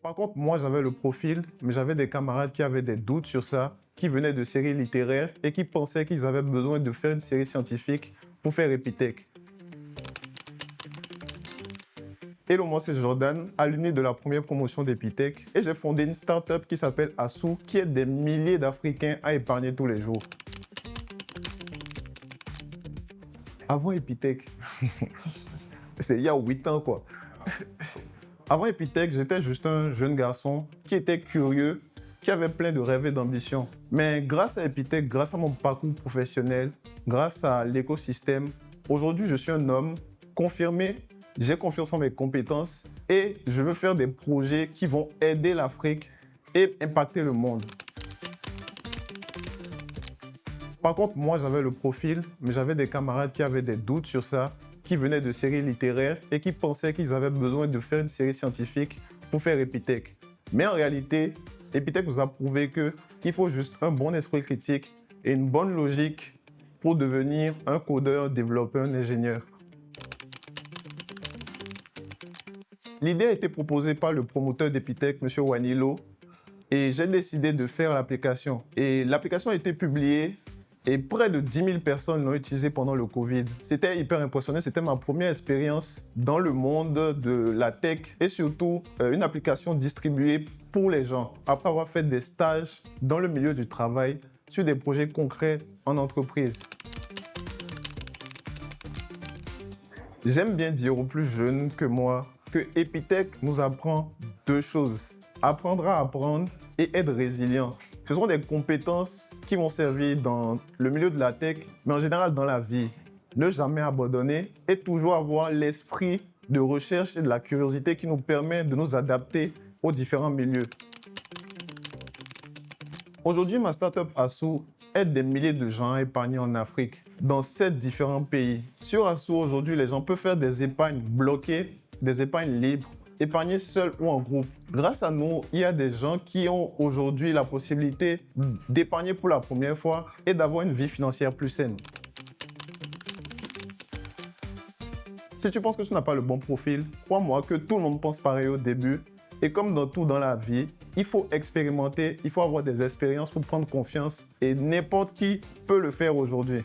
Par contre, moi, j'avais le profil, mais j'avais des camarades qui avaient des doutes sur ça, qui venaient de séries littéraires et qui pensaient qu'ils avaient besoin de faire une série scientifique pour faire Epitech. Hello, moi c'est Jordan, alumni de la première promotion d'Epitech et j'ai fondé une startup qui s'appelle Assou qui aide des milliers d'Africains à épargner tous les jours. Avant Epitech, c'est il y a 8 ans quoi. Avant Epitech, j'étais juste un jeune garçon qui était curieux, qui avait plein de rêves et d'ambitions. Mais grâce à Epitech, grâce à mon parcours professionnel, grâce à l'écosystème, aujourd'hui je suis un homme confirmé, j'ai confiance en mes compétences et je veux faire des projets qui vont aider l'Afrique et impacter le monde. Par contre, moi j'avais le profil, mais j'avais des camarades qui avaient des doutes sur ça, qui venaient de séries littéraires et qui pensaient qu'ils avaient besoin de faire une série scientifique pour faire Epitech. Mais en réalité, Epitech nous a prouvé qu'il faut juste un bon esprit critique et une bonne logique pour devenir un codeur, développeur, un ingénieur. L'idée a été proposée par le promoteur d'Epitech, M. Wanilo, et j'ai décidé de faire l'application. Et l'application a été publiée et près de 10 000 personnes l'ont utilisée pendant le Covid. C'était hyper impressionnant, c'était ma première expérience dans le monde de la tech et surtout une application distribuée pour les gens. Après avoir fait des stages dans le milieu du travail sur des projets concrets en entreprise. J'aime bien dire aux plus jeunes que moi que Epitech nous apprend deux choses. Apprendre à apprendre et être résilient. Ce sont des compétences qui vont servir dans le milieu de la tech, mais en général dans la vie. Ne jamais abandonner et toujours avoir l'esprit de recherche et de la curiosité qui nous permet de nous adapter aux différents milieux. Aujourd'hui, ma startup Assou aide des milliers de gens à épargner en Afrique, dans 7 différents pays. Sur Assou, aujourd'hui, les gens peuvent faire des épargnes bloquées, des épargnes libres, épargner seul ou en groupe. Grâce à nous, il y a des gens qui ont aujourd'hui la possibilité d'épargner pour la première fois et d'avoir une vie financière plus saine. Si tu penses que tu n'as pas le bon profil, crois-moi que tout le monde pense pareil au début. Et comme dans tout dans la vie, il faut expérimenter, il faut avoir des expériences pour prendre confiance et n'importe qui peut le faire aujourd'hui.